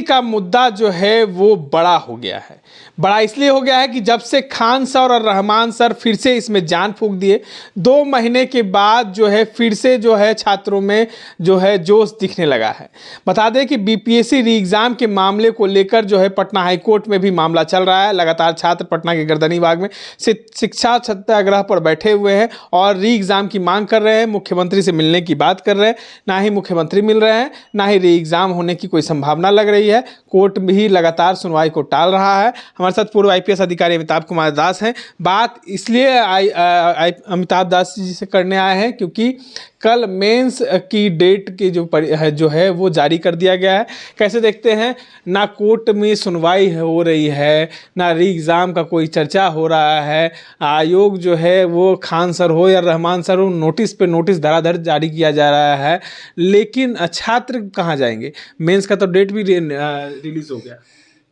का मुद्दा जो है वो बड़ा हो गया है। बड़ा इसलिए हो गया है कि जब से खान सर और रहमान सर फिर से इसमें जान फूंक दिए, 2 महीने के बाद जो है फिर से जो है छात्रों में जो है जोश दिखने लगा है। बता दें कि बीपीएससी री एग्ज़ाम के मामले को लेकर जो है पटना हाईकोर्ट में भी मामला चल रहा है। लगातार छात्र पटना के गर्दनी बाग में शिक्षा सत्याग्रह पर बैठे हुए हैं और री एग्ज़ाम की मांग कर रहे हैं। मुख्यमंत्री से मिलने की बात कर रहे हैं, ना ही मुख्यमंत्री मिल रहे हैं, ना ही री एग्ज़ाम होने की कोई संभावना लग रही है। कोर्ट भी लगातार सुनवाई को टाल रहा है। हमारे साथ पूर्व आईपीएस अधिकारी अमिताभ कुमार दास हैं। बात इसलिए अमिताभ दास जी से करने आए हैं क्योंकि कल मेंस की डेट की जो है वो जारी कर दिया गया है। कैसे देखते हैं, ना कोर्ट में सुनवाई हो रही है, ना री एग्ज़ाम का कोई चर्चा हो रहा है। आयोग जो है वो खान सर हो या रहमान सर हो, नोटिस पे नोटिस धराधर जारी किया जा रहा है, लेकिन छात्र कहाँ जाएंगे? मेंस का तो डेट भी रिलीज हो गया।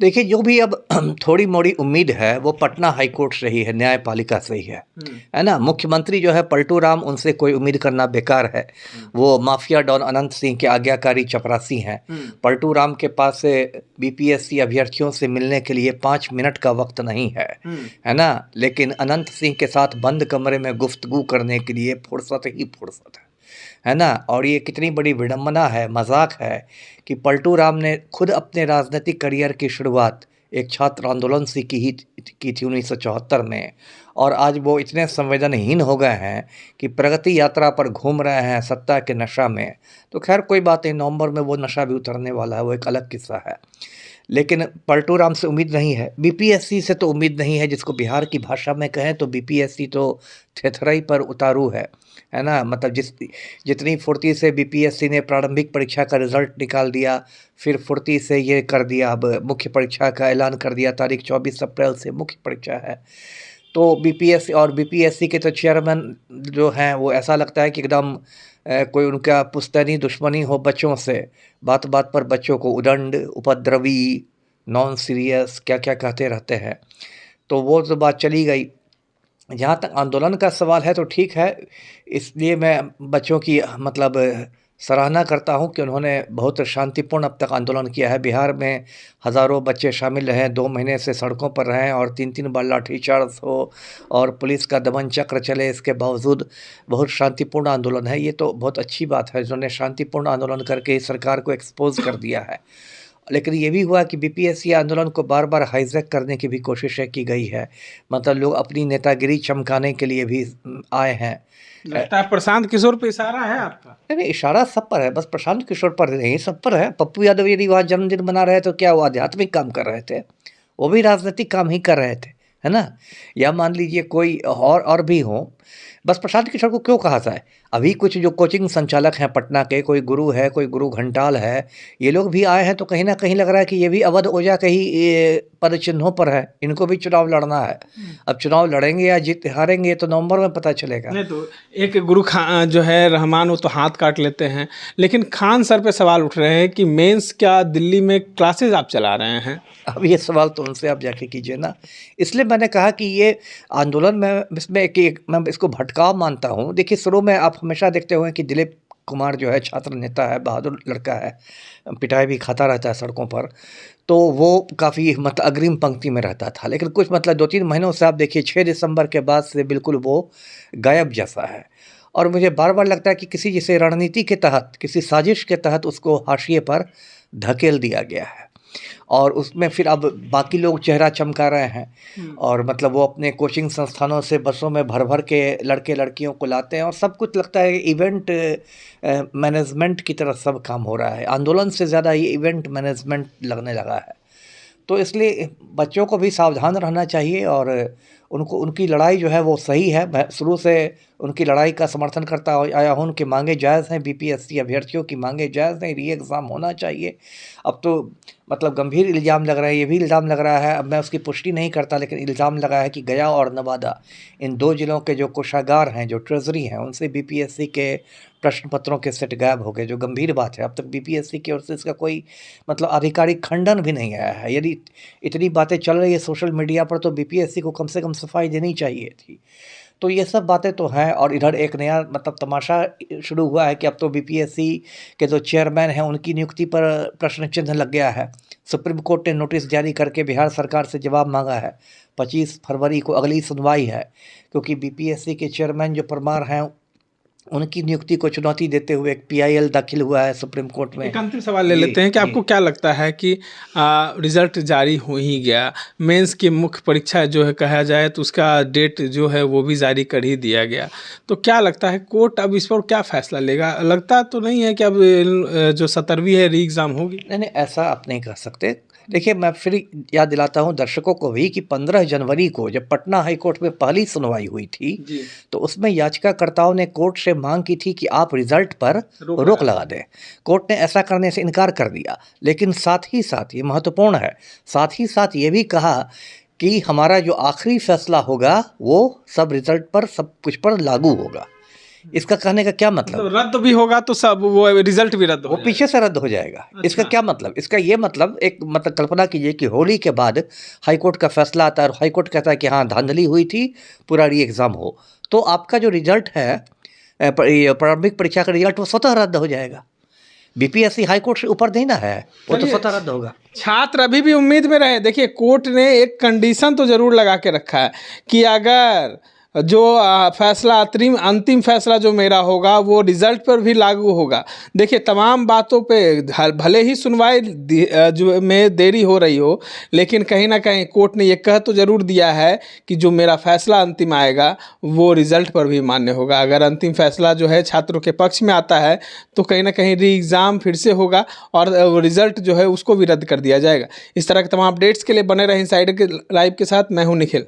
देखिए, जो भी अब थोड़ी मोड़ी उम्मीद है वो पटना हाई कोर्ट से ही है, न्यायपालिका से ही है ना। मुख्यमंत्री जो है पलटू राम, उनसे कोई उम्मीद करना बेकार है। वो माफिया डॉन अनंत सिंह के आज्ञाकारी चपरासी हैं। पलटू राम के पास से बीपीएससी अभ्यर्थियों से मिलने के लिए 5 मिनट का वक्त नहीं है ना। लेकिन अनंत सिंह के साथ बंद कमरे में गुफ्तगू करने के लिए फुर्सत ही फुर्सत है ना। और ये कितनी बड़ी विडम्बना है, मजाक है कि पलटू राम ने खुद अपने राजनीतिक करियर की शुरुआत एक छात्र आंदोलन से की थी 1974 में, और आज वो इतने संवेदनहीन हो गए हैं कि प्रगति यात्रा पर घूम रहे हैं सत्ता के नशा में। तो खैर कोई बात नहीं, नवंबर में वो नशा भी उतरने वाला है, वो एक अलग किस्सा है। लेकिन पलटू राम से उम्मीद नहीं है, बीपीएससी से तो उम्मीद नहीं है। जिसको बिहार की भाषा में कहें तो बीपीएससी तो थेथरई पर उतारू है ना। मतलब जितनी फुर्ती से बीपीएससी ने प्रारंभिक परीक्षा का रिजल्ट निकाल दिया, फिर फुर्ती से ये कर दिया, अब मुख्य परीक्षा का ऐलान कर दिया, तारीख 24 अप्रैल से मुख्य परीक्षा है। तो बीपीएससी के तो चेयरमैन जो हैं वो ऐसा लगता है कि एकदम कोई उनका पुश्तैनी दुश्मनी हो बच्चों से। बात बात पर बच्चों को उदंड, उपद्रवी, नॉन सीरियस क्या क्या कहते रहते हैं। तो वो तो बात चली गई। जहाँ तक आंदोलन का सवाल है तो ठीक है, इसलिए मैं बच्चों की मतलब सराहना करता हूँ कि उन्होंने बहुत शांतिपूर्ण अब तक आंदोलन किया है। बिहार में हज़ारों बच्चे शामिल रहे, 2 महीने से सड़कों पर रहें और 3-3 बार लाठीचार्ज हो और पुलिस का दमन चक्र चले, इसके बावजूद बहुत शांतिपूर्ण आंदोलन है। ये तो बहुत अच्छी बात है, जिन्होंने शांतिपूर्ण आंदोलन करके सरकार को एक्सपोज कर दिया है। लेकिन ये भी हुआ कि बीपीएससी आंदोलन को बार बार हाईजैक करने की भी कोशिशें की गई है। मतलब लोग अपनी नेतागिरी चमकाने के लिए भी आए हैं। लगता है प्रशांत किशोर पे इशारा है आपका? नहीं, इशारा सब पर है, बस प्रशांत किशोर पर नहीं, सब पर है। पप्पू यादव यदि वहाँ जन्मदिन मना रहे तो क्या वो आध्यात्मिक काम कर रहे थे? वो भी राजनीतिक काम ही कर रहे थे, है ना। या मान लीजिए कोई और भी हो, बस प्रशांत किशोर को क्यों कहा जाए? अभी कुछ जो कोचिंग संचालक हैं पटना के, कोई गुरु है, कोई गुरु घंटाल है, ये लोग भी आए हैं तो कहीं ना कहीं लग रहा है कि ये भी अवध ओझा के ही पद चिन्हों पर है। इनको भी चुनाव लड़ना है। अब चुनाव लड़ेंगे या जीत हारेंगे तो नवंबर में पता चलेगा। नहीं तो एक गुरु खान जो है रहमान, वो तो हाथ काट लेते हैं, लेकिन खान सर पे सवाल उठ रहे हैं कि मेंस क्या दिल्ली में क्लासेस आप चला रहे हैं? अब ये सवाल तो उनसे आप जाके कीजिए ना। इसलिए मैंने कहा कि ये आंदोलन में इसमें मैं इसको भटकाव मानता हूँ। देखिए, शुरू में आप हमेशा देखते हुए कि दिलीप कुमार जो है छात्र नेता है, बहादुर लड़का है, पिटाई भी खाता रहता है सड़कों पर, तो वो काफ़ी मतलब अग्रिम पंक्ति में रहता था। लेकिन कुछ मतलब 2-3 महीनों से आप देखिए 6 दिसंबर के बाद से बिल्कुल वो गायब जैसा है। और मुझे बार बार लगता है कि किसी जैसे रणनीति के तहत, किसी साजिश के तहत उसको हाशिए पर धकेल दिया गया है। और उसमें फिर अब बाकी लोग चेहरा चमका रहे हैं और मतलब वो अपने कोचिंग संस्थानों से बसों में भर भर के लड़के लड़कियों को लाते हैं और सब कुछ लगता है इवेंट मैनेजमेंट की तरह सब काम हो रहा है। आंदोलन से ज़्यादा ये इवेंट मैनेजमेंट लगने लगा है। तो इसलिए बच्चों को भी सावधान रहना चाहिए और उनकी लड़ाई जो है वो सही है। मैं शुरू से उनकी लड़ाई का समर्थन करता आया हूँ। उनकी मांगे जायज़ हैं, बीपीएससी अभ्यर्थियों की मांगे जायज़ हैं, री एग्ज़ाम होना चाहिए। अब तो मतलब गंभीर इल्ज़ाम लग रहा है, ये भी इल्ज़ाम लग रहा है, अब मैं उसकी पुष्टि नहीं करता, लेकिन इल्ज़ाम लगा है कि गया और नवादा, इन 2 जिलों के जो कोषागार हैं, जो ट्रेजरी हैं, उनसे बीपीएससी के प्रश्न पत्रों के सेट गायब हो गए, जो गंभीर बात है। अब तक बीपीएससी की ओर से इसका कोई मतलब आधिकारिक खंडन भी नहीं आया है। यदि इतनी बातें चल रही है सोशल मीडिया पर तो बीपीएससी को कम से कम सफाई देनी चाहिए थी। तो ये सब बातें तो हैं। और इधर एक नया मतलब तमाशा शुरू हुआ है कि अब तो बीपीएससी के जो चेयरमैन हैं उनकी नियुक्ति पर प्रश्न चिन्ह लग गया है। सुप्रीम कोर्ट ने नोटिस जारी करके बिहार सरकार से जवाब मांगा है। 25 फरवरी को अगली सुनवाई है, क्योंकि बीपीएससी के चेयरमैन जो परमार हैं उनकी नियुक्ति को चुनौती देते हुए एक पीआईएल दाखिल हुआ है सुप्रीम कोर्ट में। एक अंतिम सवाल ले लेते हैं कि आपको क्या लगता है कि रिजल्ट जारी हो ही गया, मेंस की मुख्य परीक्षा जो है कहा जाए तो उसका डेट जो है वो भी जारी कर ही दिया गया, तो क्या लगता है कोर्ट अब इस पर क्या फैसला लेगा? लगता तो नहीं है कि अब जो 17वीं है री एग्ज़ाम होगी? नहीं, ऐसा आप नहीं कह सकते। देखिए, मैं फिर याद दिलाता हूं दर्शकों को भी कि 15 जनवरी को जब पटना हाई कोर्ट में पहली सुनवाई हुई थी तो उसमें याचिकाकर्ताओं ने कोर्ट से मांग की थी कि आप रिजल्ट पर रोक लगा दें। कोर्ट ने ऐसा करने से इनकार कर दिया, लेकिन साथ ही साथ ये महत्वपूर्ण है, साथ ही साथ ये भी कहा कि हमारा जो आखिरी फैसला होगा वो सब रिजल्ट पर, सब कुछ पर लागू होगा। इसका कहने का क्या मतलब? तो रद्द भी होगा तो सब वो रिजल्ट भी रद्द हो वो पीछे से रद्द हो जाएगा। अच्छा। इसका क्या मतलब? इसका ये मतलब कल्पना कीजिए कि होली के बाद हाईकोर्ट का फैसला आता है और हाईकोर्ट कहता है कि हाँ धांधली हुई थी, पूरा री एग्ज़ाम हो, तो आपका जो रिजल्ट है प्रारंभिक परीक्षा का रिजल्ट वो स्वतः रद्द हो जाएगा। बीपीएससी हाईकोर्ट से ऊपर नहीं ना है, वो तो स्वतः रद्द होगा। छात्र अभी भी उम्मीद में रहे। देखिए, कोर्ट ने एक कंडीशन तो जरूर लगा के रखा है कि अगर जो फैसला अंतिम फैसला जो मेरा होगा वो रिजल्ट पर भी लागू होगा। देखिए, तमाम बातों पे भले ही सुनवाई जो में देरी हो रही हो, लेकिन कहीं ना कहीं कोर्ट ने ये कह तो जरूर दिया है कि जो मेरा फैसला अंतिम आएगा वो रिजल्ट पर भी मान्य होगा। अगर अंतिम फैसला जो है छात्रों के पक्ष में आता है तो कहीं ना कहीं री एग्ज़ाम फिर से होगा और रिजल्ट जो है उसको भी रद्द कर दिया जाएगा। इस तरह के तमाम अपडेट्स के लिए बने रहे इनसाइडर के लाइव के साथ। मैं हूँ निखिल।